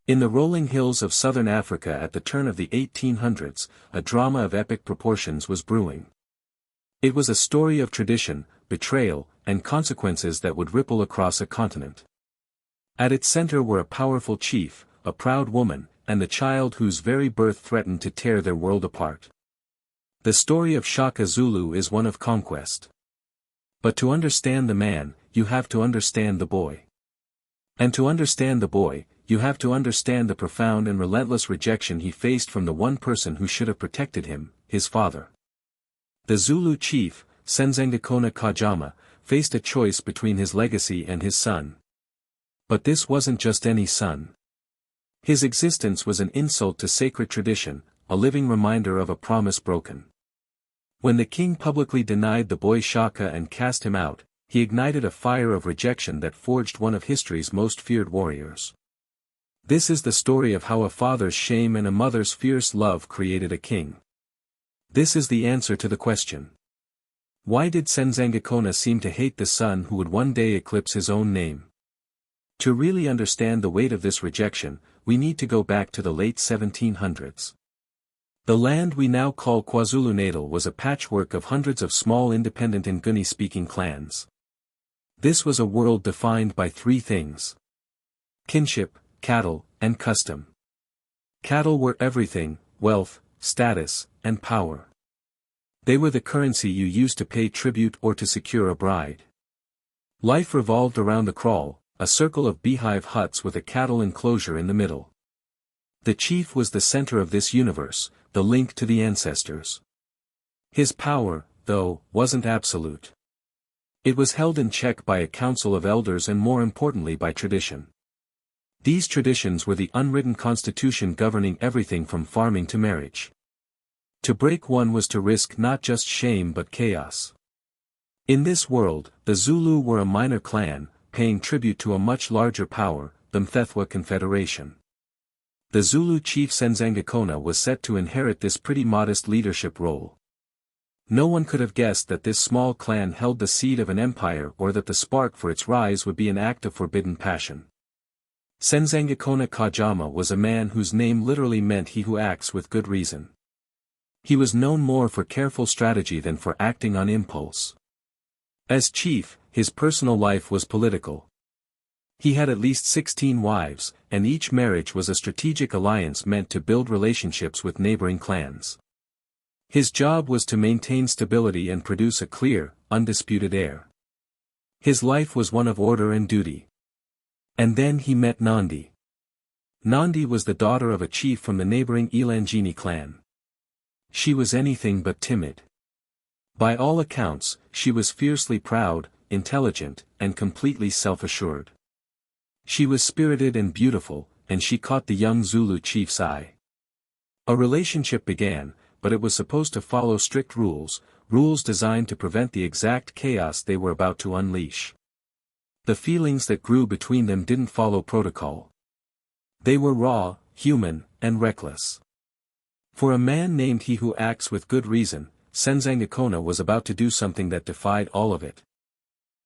In the rolling hills of southern Africa at the turn of the 1800s, a drama of epic proportions was brewing. It was a story of tradition, betrayal, and consequences that would ripple across a continent. At its center were a powerful chief, a proud woman, and the child whose very birth threatened to tear their world apart. The story of Shaka Zulu is one of conquest. But to understand the man, you have to understand the boy. And to understand the boy, you have to understand the profound and relentless rejection he faced from the one person who should have protected him, his father. The Zulu chief, Senzangakhona, faced a choice between his legacy and his son. But this wasn't just any son. His existence was an insult to sacred tradition, a living reminder of a promise broken. When the king publicly denied the boy Shaka and cast him out, he ignited a fire of rejection that forged one of history's most feared warriors. This is the story of how a father's shame and a mother's fierce love created a king. This is the answer to the question. Why did Senzangakhona seem to hate the son who would one day eclipse his own name? To really understand the weight of this rejection, we need to go back to the late 1700s. The land we now call KwaZulu-Natal was a patchwork of hundreds of small independent Nguni-speaking clans. This was a world defined by three things: kinship, cattle, and custom. Cattle were everything: wealth, status, and power. They were the currency you used to pay tribute or to secure a bride. Life revolved around the kraal, a circle of beehive huts with a cattle enclosure in the middle. The chief was the center of this universe, the link to the ancestors. His power, though, wasn't absolute. It was held in check by a council of elders and more importantly by tradition. These traditions were the unwritten constitution governing everything from farming to marriage. To break one was to risk not just shame but chaos. In this world, the Zulu were a minor clan, paying tribute to a much larger power, the Mthethwa Confederation. The Zulu chief Senzangakhona was set to inherit this pretty modest leadership role. No one could have guessed that this small clan held the seed of an empire or that the spark for its rise would be an act of forbidden passion. Senzangakhona was a man whose name literally meant he who acts with good reason. He was known more for careful strategy than for acting on impulse. As chief, his personal life was political. He had at least 16 wives, and each marriage was a strategic alliance meant to build relationships with neighboring clans. His job was to maintain stability and produce a clear, undisputed heir. His life was one of order and duty. And then he met Nandi. Nandi was the daughter of a chief from the neighboring Elangeni clan. She was anything but timid. By all accounts, she was fiercely proud, intelligent, and completely self-assured. She was spirited and beautiful, and she caught the young Zulu chief's eye. A relationship began, but it was supposed to follow strict rules designed to prevent the exact chaos they were about to unleash. The feelings that grew between them didn't follow protocol. They were raw, human, and reckless. For a man named He Who Acts with Good Reason, Senzangakhona was about to do something that defied all of it.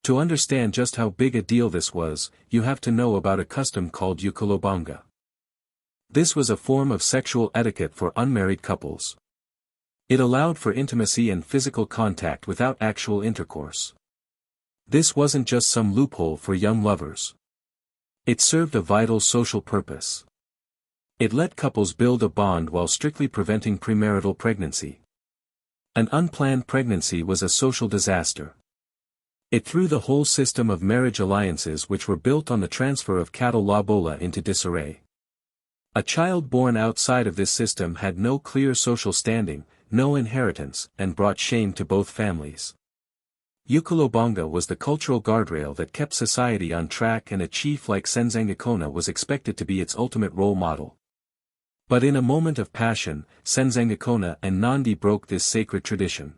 To understand just how big a deal this was, you have to know about a custom called ukulobanga. This was a form of sexual etiquette for unmarried couples. It allowed for intimacy and physical contact without actual intercourse. This wasn't just some loophole for young lovers. It served a vital social purpose. It let couples build a bond while strictly preventing premarital pregnancy. An unplanned pregnancy was a social disaster. It threw the whole system of marriage alliances which were built on the transfer of cattle lobola into disarray. A child born outside of this system had no clear social standing, no inheritance, and brought shame to both families. Ukulobanga was the cultural guardrail that kept society on track, and a chief like Senzangakhona was expected to be its ultimate role model. But in a moment of passion, Senzangakhona and Nandi broke this sacred tradition.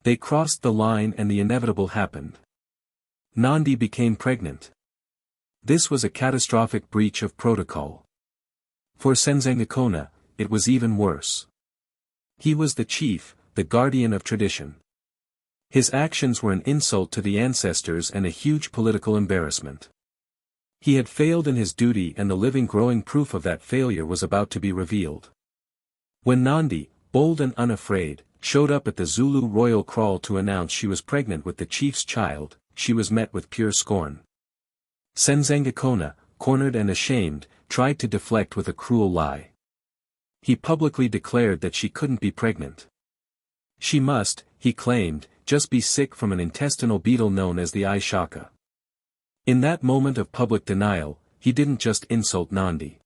They crossed the line and the inevitable happened. Nandi became pregnant. This was a catastrophic breach of protocol. For Senzangakhona, it was even worse. He was the chief, the guardian of tradition. His actions were an insult to the ancestors and a huge political embarrassment. He had failed in his duty, and the living growing proof of that failure was about to be revealed. When Nandi, bold and unafraid, showed up at the Zulu royal kraal to announce she was pregnant with the chief's child, she was met with pure scorn. Senzangakhona, cornered and ashamed, tried to deflect with a cruel lie. He publicly declared that she couldn't be pregnant. She must, he claimed, just be sick from an intestinal beetle known as the Shaka. In that moment of public denial, he didn't just insult Nandi.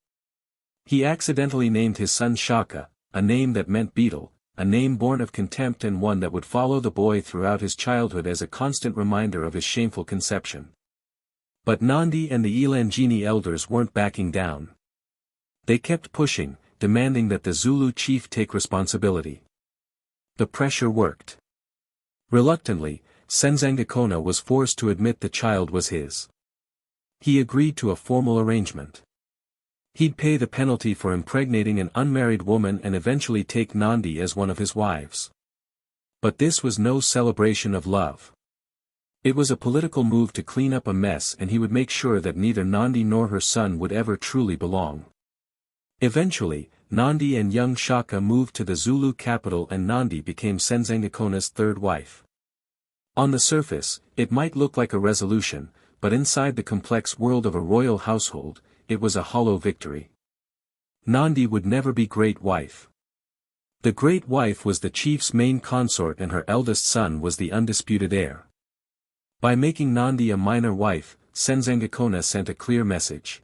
He accidentally named his son Shaka, a name that meant beetle, a name born of contempt and one that would follow the boy throughout his childhood as a constant reminder of his shameful conception. But Nandi and the Ilangeni elders weren't backing down. They kept pushing, demanding that the Zulu chief take responsibility. The pressure worked. Reluctantly, Senzangakhona was forced to admit the child was his. He agreed to a formal arrangement. He'd pay the penalty for impregnating an unmarried woman and eventually take Nandi as one of his wives. But this was no celebration of love. It was a political move to clean up a mess, and he would make sure that neither Nandi nor her son would ever truly belong. Eventually, Nandi and young Shaka moved to the Zulu capital, and Nandi became Senzangakhona's third wife. On the surface, it might look like a resolution, but inside the complex world of a royal household, it was a hollow victory. Nandi would never be great wife. The great wife was the chief's main consort, and her eldest son was the undisputed heir. By making Nandi a minor wife, Senzangakhona sent a clear message.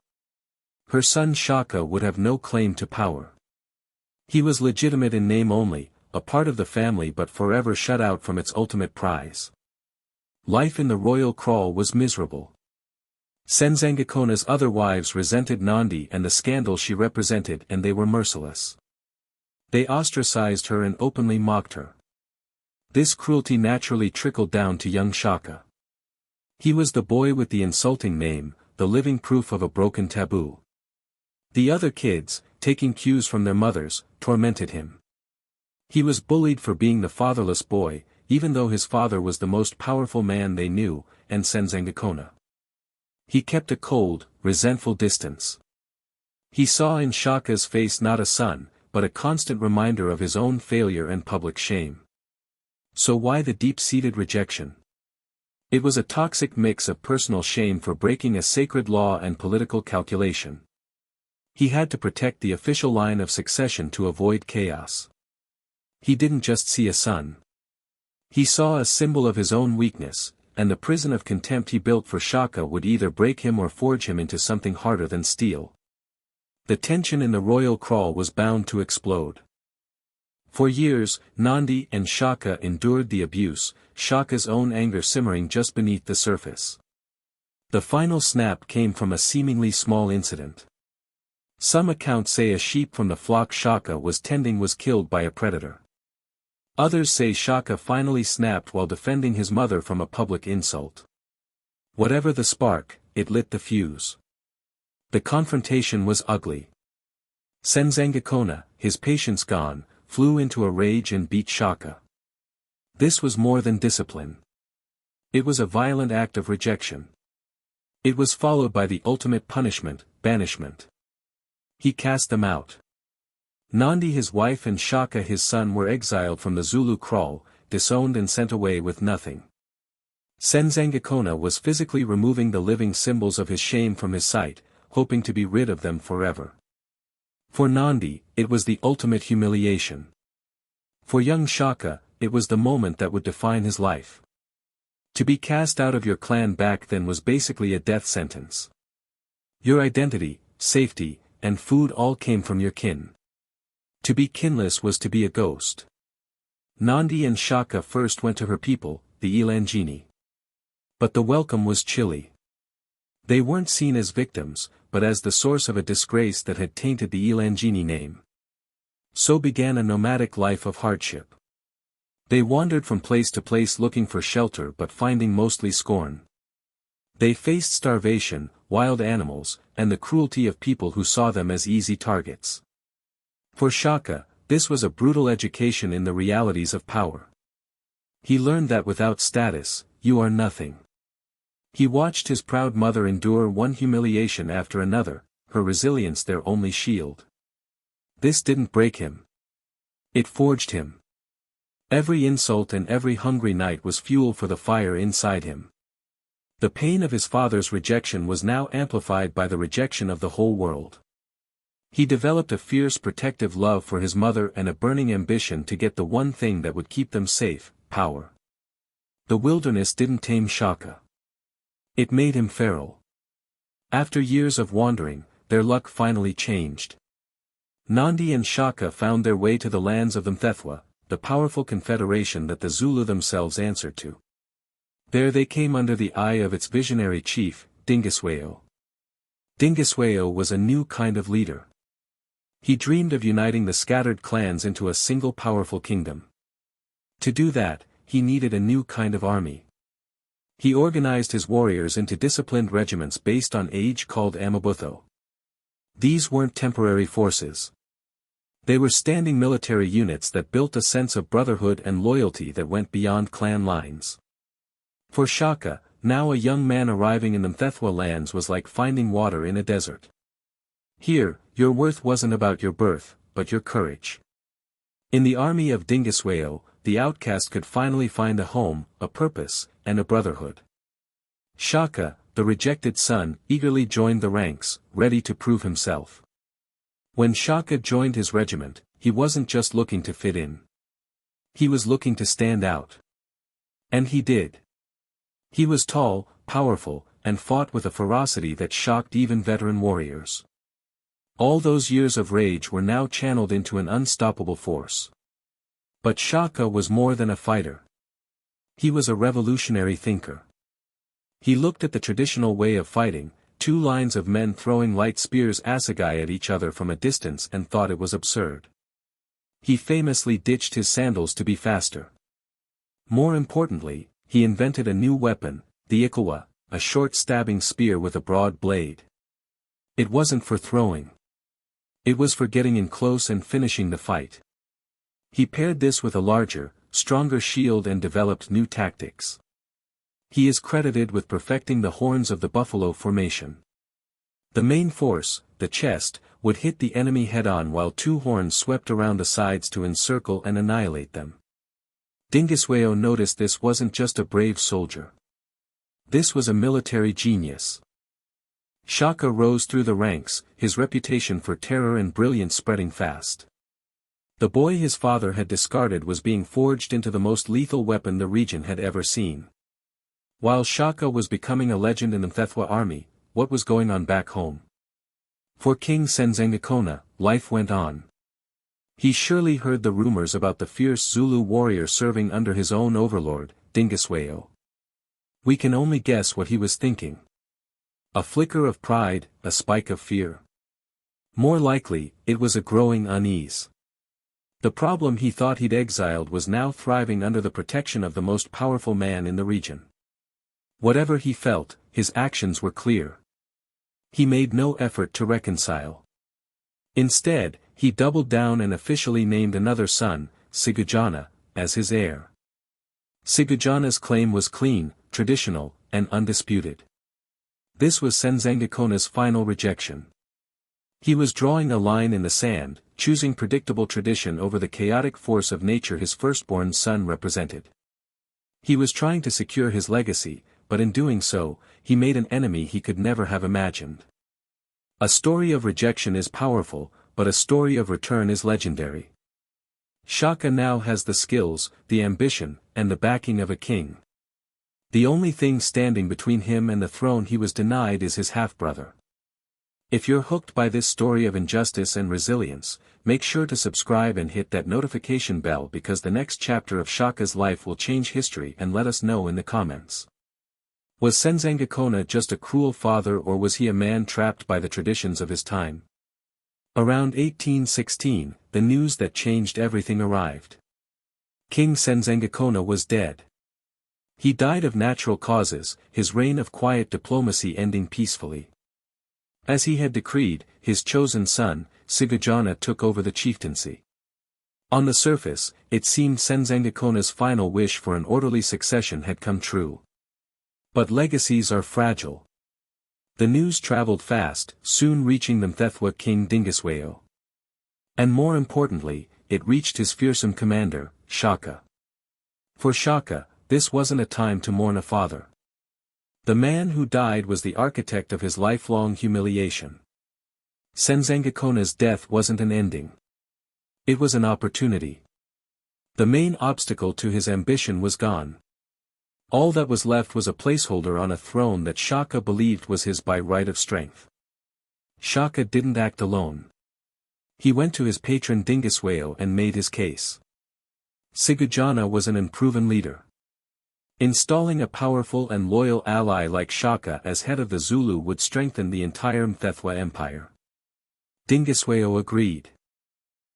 Her son Shaka would have no claim to power. He was legitimate in name only, a part of the family but forever shut out from its ultimate prize. Life in the royal kraal was miserable. Senzangakhona's other wives resented Nandi and the scandal she represented, and they were merciless. They ostracized her and openly mocked her. This cruelty naturally trickled down to young Shaka. He was the boy with the insulting name, the living proof of a broken taboo. The other kids, taking cues from their mothers, tormented him. He was bullied for being the fatherless boy, even though his father was the most powerful man they knew, and Senzangakhona. He kept a cold, resentful distance. He saw in Shaka's face not a son, but a constant reminder of his own failure and public shame. So why the deep-seated rejection? It was a toxic mix of personal shame for breaking a sacred law and political calculation. He had to protect the official line of succession to avoid chaos. He didn't just see a son. He saw a symbol of his own weakness, and the prison of contempt he built for Shaka would either break him or forge him into something harder than steel. The tension in the royal kraal was bound to explode. For years, Nandi and Shaka endured the abuse, Shaka's own anger simmering just beneath the surface. The final snap came from a seemingly small incident. Some accounts say a sheep from the flock Shaka was tending was killed by a predator. Others say Shaka finally snapped while defending his mother from a public insult. Whatever the spark, it lit the fuse. The confrontation was ugly. Senzangakhona, his patience gone, flew into a rage and beat Shaka. This was more than discipline. It was a violent act of rejection. It was followed by the ultimate punishment, banishment. He cast them out. Nandi his wife and Shaka his son were exiled from the Zulu kraal, disowned and sent away with nothing. Senzangakhona was physically removing the living symbols of his shame from his sight, hoping to be rid of them forever. For Nandi, it was the ultimate humiliation. For young Shaka, it was the moment that would define his life. To be cast out of your clan back then was basically a death sentence. Your identity, safety, and food all came from your kin. To be kinless was to be a ghost. Nandi and Shaka first went to her people, the Ilangeni. But the welcome was chilly. They weren't seen as victims, but as the source of a disgrace that had tainted the Ilangeni name. So began a nomadic life of hardship. They wandered from place to place looking for shelter but finding mostly scorn. They faced starvation, wild animals, and the cruelty of people who saw them as easy targets. For Shaka, this was a brutal education in the realities of power. He learned that without status, you are nothing. He watched his proud mother endure one humiliation after another, her resilience their only shield. This didn't break him. It forged him. Every insult and every hungry night was fuel for the fire inside him. The pain of his father's rejection was now amplified by the rejection of the whole world. He developed a fierce protective love for his mother and a burning ambition to get the one thing that would keep them safe, power. The wilderness didn't tame Shaka. It made him feral. After years of wandering, their luck finally changed. Nandi and Shaka found their way to the lands of the Mthethwa, the powerful confederation that the Zulu themselves answered to. There they came under the eye of its visionary chief, Dingiswayo. Dingiswayo was a new kind of leader. He dreamed of uniting the scattered clans into a single powerful kingdom. To do that, he needed a new kind of army. He organized his warriors into disciplined regiments based on age called Amabutho. These weren't temporary forces. They were standing military units that built a sense of brotherhood and loyalty that went beyond clan lines. For Shaka, now a young man arriving in the Mthethwa lands was like finding water in a desert. Here, your worth wasn't about your birth, but your courage. In the army of Dingiswayo, the outcast could finally find a home, a purpose, and a brotherhood. Shaka, the rejected son, eagerly joined the ranks, ready to prove himself. When Shaka joined his regiment, he wasn't just looking to fit in. He was looking to stand out. And he did. He was tall, powerful, and fought with a ferocity that shocked even veteran warriors. All those years of rage were now channeled into an unstoppable force. But Shaka was more than a fighter. He was a revolutionary thinker. He looked at the traditional way of fighting, two lines of men throwing light spears assegai at each other from a distance, and thought it was absurd. He famously ditched his sandals to be faster. More importantly, he invented a new weapon, the ikawa, a short stabbing spear with a broad blade. It wasn't for throwing. It was for getting in close and finishing the fight. He paired this with a larger, stronger shield and developed new tactics. He is credited with perfecting the horns of the buffalo formation. The main force, the chest, would hit the enemy head-on while two horns swept around the sides to encircle and annihilate them. Dingiswayo noticed this wasn't just a brave soldier. This was a military genius. Shaka rose through the ranks, his reputation for terror and brilliance spreading fast. The boy his father had discarded was being forged into the most lethal weapon the region had ever seen. While Shaka was becoming a legend in the Mthethwa army, what was going on back home? For King Senzangakhona, life went on. He surely heard the rumors about the fierce Zulu warrior serving under his own overlord, Dingiswayo. We can only guess what he was thinking. A flicker of pride, a spike of fear. More likely, it was a growing unease. The problem he thought he'd exiled was now thriving under the protection of the most powerful man in the region. Whatever he felt, his actions were clear. He made no effort to reconcile. Instead, he doubled down and officially named another son, Sigujana, as his heir. Sigujana's claim was clean, traditional, and undisputed. This was Senzangakhona's final rejection. He was drawing a line in the sand, choosing predictable tradition over the chaotic force of nature his firstborn son represented. He was trying to secure his legacy, but in doing so, he made an enemy he could never have imagined. A story of rejection is powerful, but a story of return is legendary. Shaka now has the skills, the ambition, and the backing of a king. The only thing standing between him and the throne he was denied is his half-brother. If you're hooked by this story of injustice and resilience, make sure to subscribe and hit that notification bell because the next chapter of Shaka's life will change history, and let us know in the comments. Was Senzangakhona just a cruel father, or was he a man trapped by the traditions of his time? Around 1816, the news that changed everything arrived. King Senzangakhona was dead. He died of natural causes, his reign of quiet diplomacy ending peacefully. As he had decreed, his chosen son, Sigujana, took over the chieftaincy. On the surface, it seemed Senzangakhona's final wish for an orderly succession had come true. But legacies are fragile. The news traveled fast, soon reaching the Mthethwa king Dingiswayo. And more importantly, it reached his fearsome commander, Shaka. For Shaka, this wasn't a time to mourn a father. The man who died was the architect of his lifelong humiliation. Senzangakhona's death wasn't an ending. It was an opportunity. The main obstacle to his ambition was gone. All that was left was a placeholder on a throne that Shaka believed was his by right of strength. Shaka didn't act alone. He went to his patron Dingiswayo and made his case. Sigujana was an unproven leader. Installing a powerful and loyal ally like Shaka as head of the Zulu would strengthen the entire Mthethwa Empire. Dingiswayo agreed.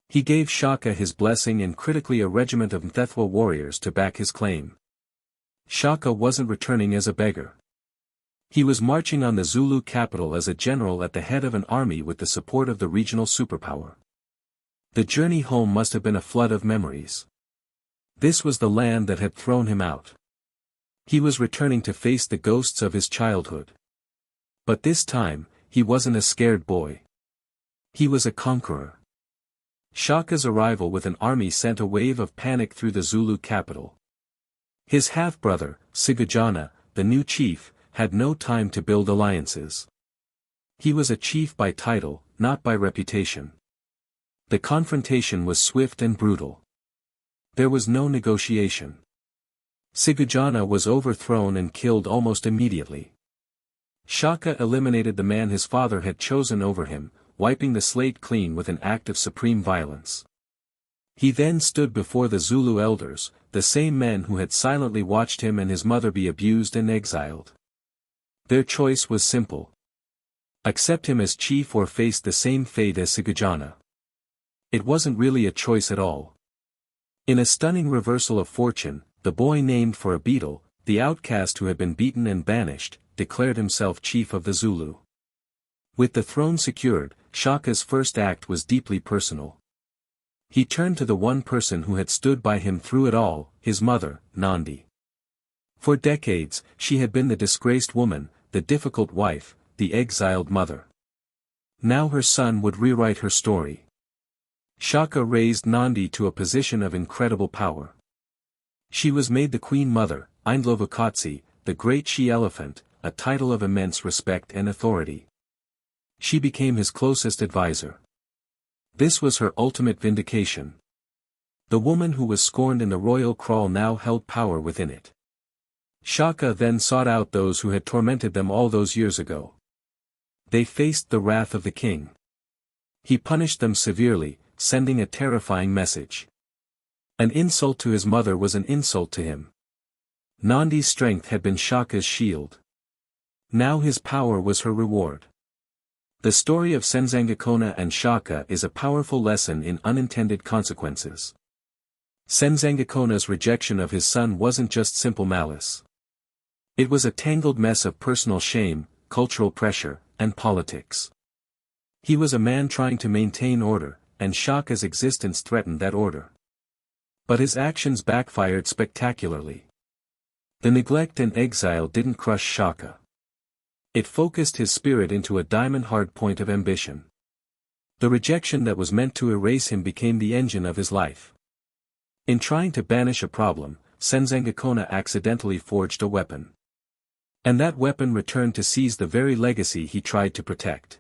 He gave Shaka his blessing and critically a regiment of Mthethwa warriors to back his claim. Shaka wasn't returning as a beggar. He was marching on the Zulu capital as a general at the head of an army with the support of the regional superpower. The journey home must have been a flood of memories. This was the land that had thrown him out. He was returning to face the ghosts of his childhood. But this time, he wasn't a scared boy. He was a conqueror. Shaka's arrival with an army sent a wave of panic through the Zulu capital. His half-brother, Sigujana, the new chief, had no time to build alliances. He was a chief by title, not by reputation. The confrontation was swift and brutal. There was no negotiation. Sigujana was overthrown and killed almost immediately. Shaka eliminated the man his father had chosen over him, wiping the slate clean with an act of supreme violence. He then stood before the Zulu elders, the same men who had silently watched him and his mother be abused and exiled. Their choice was simple. Accept him as chief or face the same fate as Sigujana. It wasn't really a choice at all. In a stunning reversal of fortune, the boy named for a beetle, the outcast who had been beaten and banished, declared himself chief of the Zulu. With the throne secured, Shaka's first act was deeply personal. He turned to the one person who had stood by him through it all, his mother, Nandi. For decades, she had been the disgraced woman, the difficult wife, the exiled mother. Now her son would rewrite her story. Shaka raised Nandi to a position of incredible power. She was made the Queen Mother, Indlovukotsi, the Great She-Elephant, a title of immense respect and authority. She became his closest advisor. This was her ultimate vindication. The woman who was scorned in the royal kraal now held power within it. Shaka then sought out those who had tormented them all those years ago. They faced the wrath of the king. He punished them severely, sending a terrifying message. An insult to his mother was an insult to him. Nandi's strength had been Shaka's shield. Now his power was her reward. The story of Senzangakhona and Shaka is a powerful lesson in unintended consequences. Senzangakhona's rejection of his son wasn't just simple malice. It was a tangled mess of personal shame, cultural pressure, and politics. He was a man trying to maintain order, and Shaka's existence threatened that order. But his actions backfired spectacularly. The neglect and exile didn't crush Shaka. It focused his spirit into a diamond-hard point of ambition. The rejection that was meant to erase him became the engine of his life. In trying to banish a problem, Senzangakhona accidentally forged a weapon. And that weapon returned to seize the very legacy he tried to protect.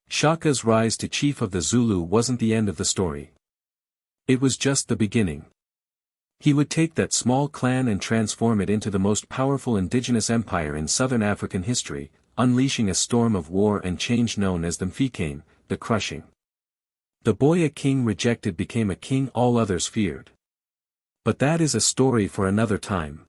Shaka's rise to chief of the Zulu wasn't the end of the story. It was just the beginning. He would take that small clan and transform it into the most powerful indigenous empire in southern African history, unleashing a storm of war and change known as the Mfikane, the crushing. The boy a king rejected became a king all others feared. But that is a story for another time.